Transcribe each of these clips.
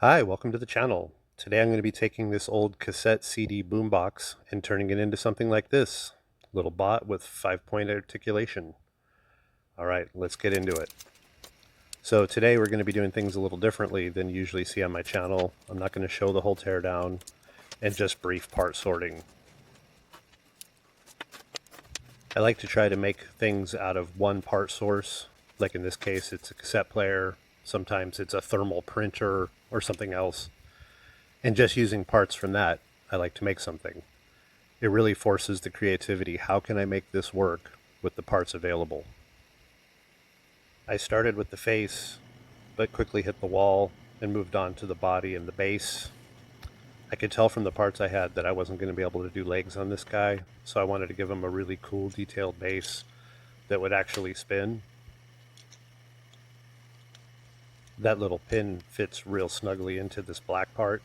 Hi, welcome to the channel. Today I'm going to be taking this old cassette CD boombox and turning it into something like this. Little bot with 5-point articulation. Alright, let's get into it. So today we're going to be doing things a little differently than you usually see on my channel. I'm not going to show the whole teardown and just brief part sorting. I like to try to make things out of one part source. Like in this case, it's a cassette player. Sometimes it's a thermal printer or something else. And just using parts from that, I like to make something. It really forces the creativity. How can I make this work with the parts available? I started with the face, but quickly hit the wall and moved on to the body and the base. I could tell from the parts I had that I wasn't going to be able to do legs on this guy, so I wanted to give him a really cool detailed base that would actually spin. That little pin fits real snugly into this black part,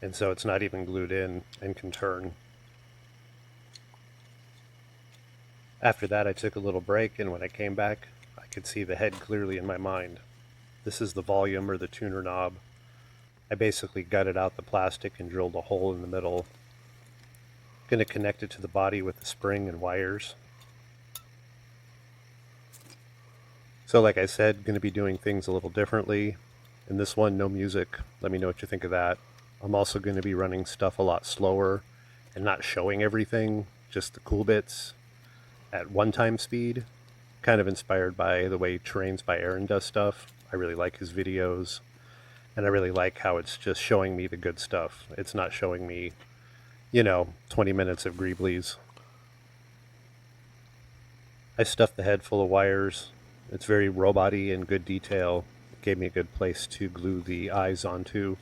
and so it's not even glued in and can turn. After that, I took a little break, and when I came back, I could see the head clearly in my mind. This is the volume or the tuner knob. I basically gutted out the plastic and drilled a hole in the middle. Going to connect it to the body with the spring and wires. So like I said, going to be doing things a little differently. In this one, no music. Let me know what you think of that. I'm also going to be running stuff a lot slower and not showing everything, just the cool bits at one-time speed. Kind of inspired by the way Terrains by Aaron does stuff. I really like his videos, and I really like how it's just showing me the good stuff. It's not showing me, 20 minutes of greeblies. I stuffed the head full of wires. It's very robot-y and good detail. It gave me a good place to glue the eyes onto.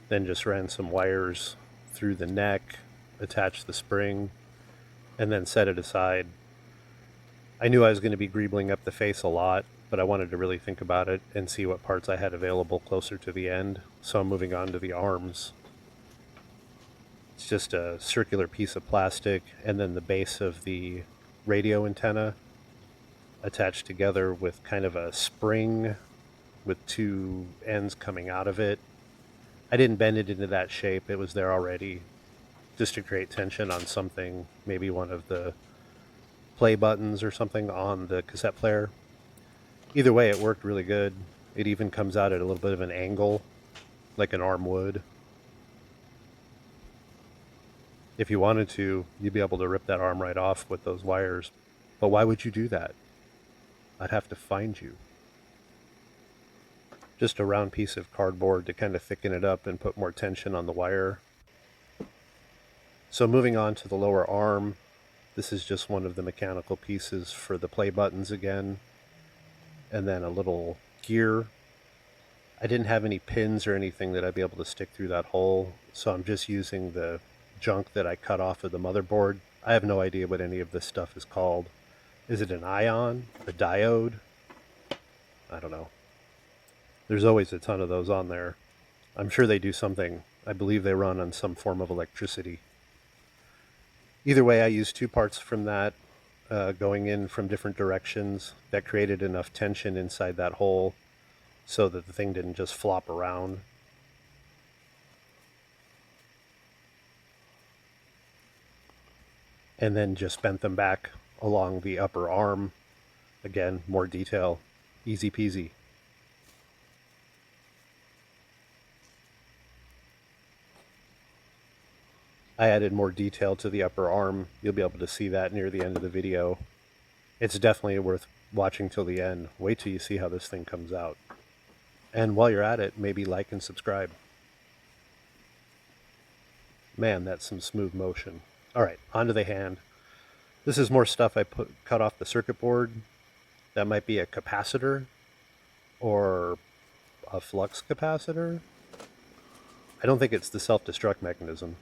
Then just ran some wires through the neck, attached the spring, and then set it aside. I knew I was going to be greebling up the face a lot, but I wanted to really think about it and see what parts I had available closer to the end, so I'm moving on to the arms. It's just a circular piece of plastic, and then the base of the radio antenna attached together with kind of a spring with two ends coming out of it. I didn't bend it into that shape, it was there already, just to create tension on something, maybe one of the play buttons or something on the cassette player. Either way, it worked really good. It even comes out at a little bit of an angle, like an arm would. If you wanted to, you'd be able to rip that arm right off with those wires. But why would you do that? I'd have to find you. Just a round piece of cardboard to kind of thicken it up and put more tension on the wire. So moving on to the lower arm, this is just one of the mechanical pieces for the play buttons again. And then a little gear. I didn't have any pins or anything that I'd be able to stick through that hole, so I'm just using the junk that I cut off of the motherboard. I have no idea what any of this stuff is called. Is it an ion? A diode? I don't know. There's always a ton of those on there. I'm sure they do something. I believe they run on some form of electricity. Either way, I used two parts from that going in from different directions that created enough tension inside that hole so that the thing didn't just flop around. And then just bent them back along the upper arm. Again, more detail. Easy peasy. I added more detail to the upper arm. You'll be able to see that near the end of the video. It's definitely worth watching till the end. Wait till you see how this thing comes out. And while you're at it, maybe like and subscribe. Man, that's some smooth motion. Alright, onto the hand. This is more stuff I cut off the circuit board. That might be a capacitor or a flux capacitor. I don't think it's the self-destruct mechanism.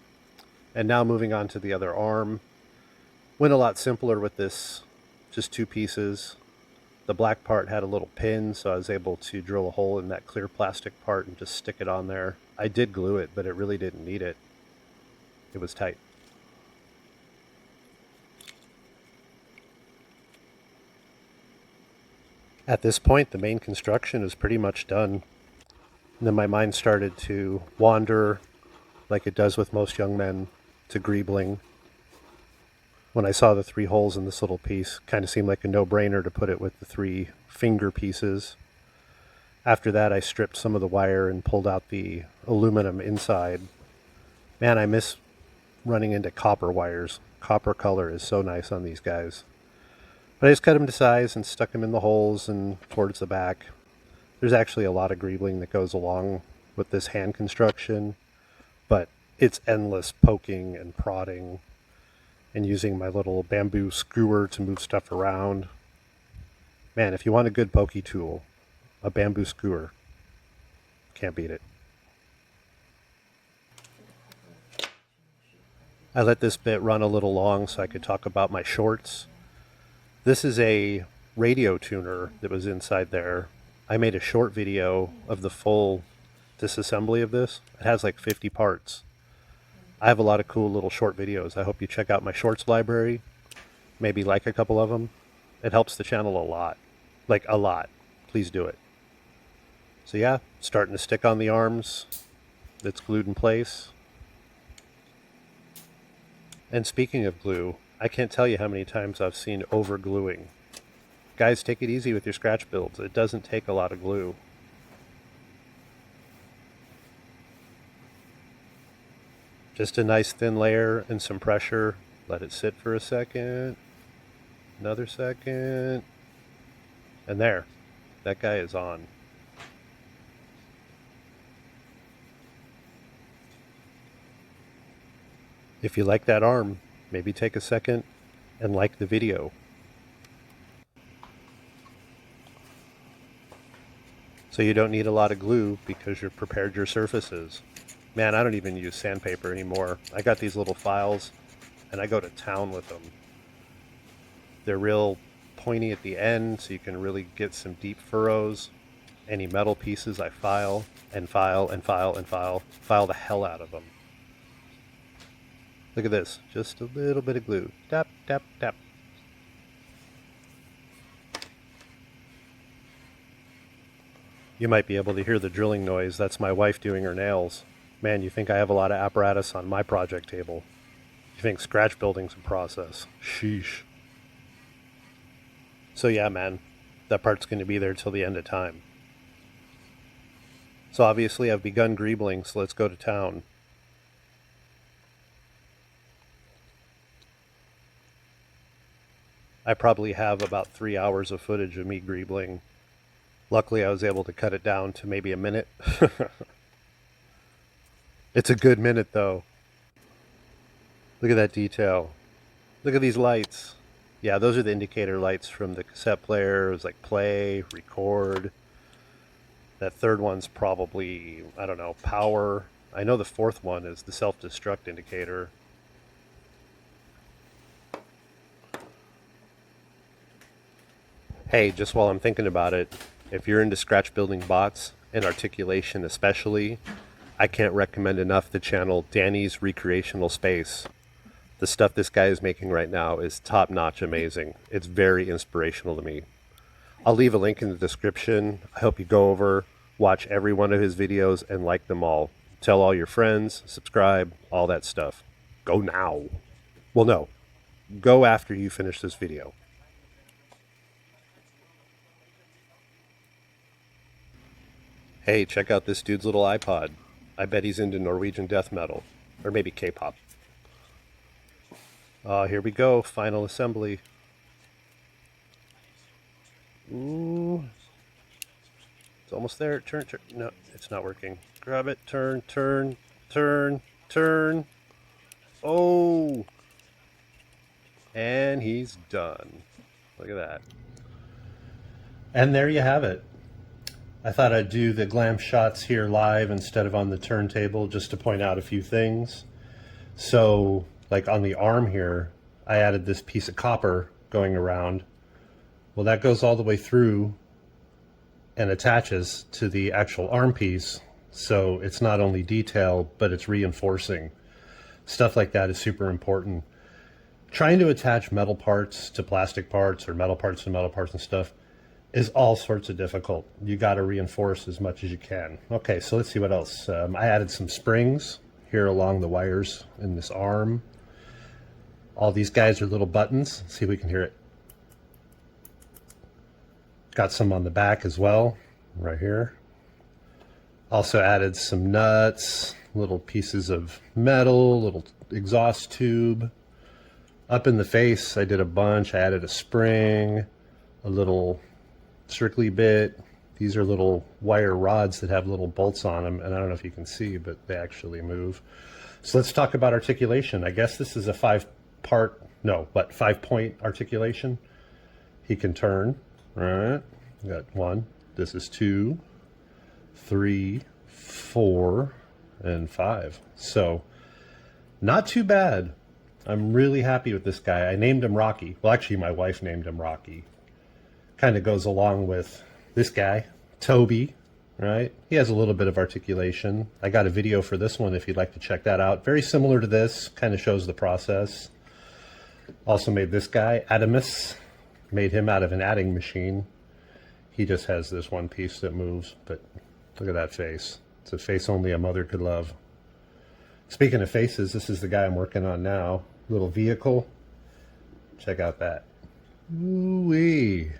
And now moving on to the other arm. Went a lot simpler with this, just two pieces. The black part had a little pin, so I was able to drill a hole in that clear plastic part and just stick it on there. I did glue it, but it really didn't need it. It was tight. At this point, the main construction is pretty much done. And then my mind started to wander, like it does with most young men, to greebling. When I saw the 3 holes in this little piece, kind of seemed like a no-brainer to put it with the 3 finger pieces. After that, I stripped some of the wire and pulled out the aluminum inside. Man, I miss running into copper wires. Copper color is so nice on these guys. But I just cut them to size and stuck them in the holes and towards the back. There's actually a lot of greebling that goes along with this hand construction, but it's endless poking and prodding and using my little bamboo skewer to move stuff around. Man, if you want a good pokey tool, a bamboo skewer, can't beat it. I let this bit run a little long so I could talk about my shorts. This is a radio tuner that was inside there. I made a short video of the full disassembly of this. It has like 50 parts. I have a lot of cool little short videos. I hope you check out my shorts library. Maybe like a couple of them. It helps the channel a lot. Like a lot. Please do it. So yeah, starting to stick on the arms. It's glued in place. And speaking of glue, I can't tell you how many times I've seen over gluing. Guys, take it easy with your scratch builds. It doesn't take a lot of glue. Just a nice thin layer and some pressure. Let it sit for a second. Another second. And there. That guy is on. If you like that arm, maybe take a second and like the video. So you don't need a lot of glue because you've prepared your surfaces. Man, I don't even use sandpaper anymore. I got these little files and I go to town with them. They're real pointy at the end so you can really get some deep furrows. Any metal pieces I file and file and file and file. File the hell out of them. Look at this, just a little bit of glue. Tap, tap, tap. You might be able to hear the drilling noise. That's my wife doing her nails. Man, you think I have a lot of apparatus on my project table. You think scratch building's a process. Sheesh. So yeah, man, that part's going to be there till the end of time. So obviously I've begun greebling, so let's go to town. I probably have about 3 hours of footage of me greebling. Luckily, I was able to cut it down to maybe a minute. It's a good minute, though. Look at that detail. Look at these lights. Yeah, those are the indicator lights from the cassette player. It was like play, record. That third one's probably, I don't know, power. I know the fourth one is the self-destruct indicator. Hey, just while I'm thinking about it, if you're into scratch building bots, and articulation especially, I can't recommend enough the channel Danny's Recreational Space. The stuff this guy is making right now is top-notch amazing. It's very inspirational to me. I'll leave a link in the description. I hope you go over, watch every one of his videos, and like them all. Tell all your friends, subscribe, all that stuff. Go now. Well, no. Go after you finish this video. Hey, check out this dude's little iPod. I bet he's into Norwegian death metal. Or maybe K-pop. Here we go. Final assembly. Ooh. It's almost there. Turn, turn. No, it's not working. Grab it. Turn, turn, turn, turn. Oh! And he's done. Look at that. And there you have it. I thought I'd do the glam shots here live instead of on the turntable just to point out a few things. So, like on the arm here, I added this piece of copper going around. Well, that goes all the way through and attaches to the actual arm piece. So it's not only detail, but it's reinforcing. Stuff like that is super important. Trying to attach metal parts to plastic parts or metal parts to metal parts and stuff, is all sorts of difficult. You got to reinforce as much as you can. Okay, so let's see what else. I added some springs here along the wires in this arm. All these guys are little buttons. Let's see if we can hear it. Got some on the back as well, right here. Also added some nuts, little pieces of metal, little exhaust tube. Up in the face, I did a bunch. I added a spring, a little strictly bit. These are little wire rods that have little bolts on them, and I don't know if you can see, but they actually move. So let's talk about articulation. I guess this is a 5-point articulation. He can turn, right? Got 1. This is 2, 3, 4, and 5. So not too bad. I'm really happy with this guy. I named him Rocky. Well, actually, my wife named him Rocky. Kind of goes along with this guy, Toby, right? He has a little bit of articulation. I got a video for this one if you'd like to check that out. Very similar to this, kind of shows the process. Also made this guy, Adamus. Made him out of an adding machine. He just has this one piece that moves, but look at that face. It's a face only a mother could love. Speaking of faces, this is the guy I'm working on now. Little vehicle. Check out that. Ooh-wee.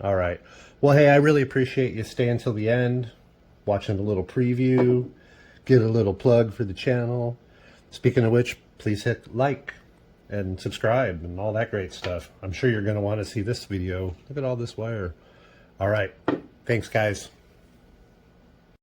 All right. Well, hey, I really appreciate you staying till the end, watching a little preview, get a little plug for the channel. Speaking of which, please hit like and subscribe and all that great stuff. I'm sure you're going to want to see this video. Look at all this wire. All right. Thanks, guys.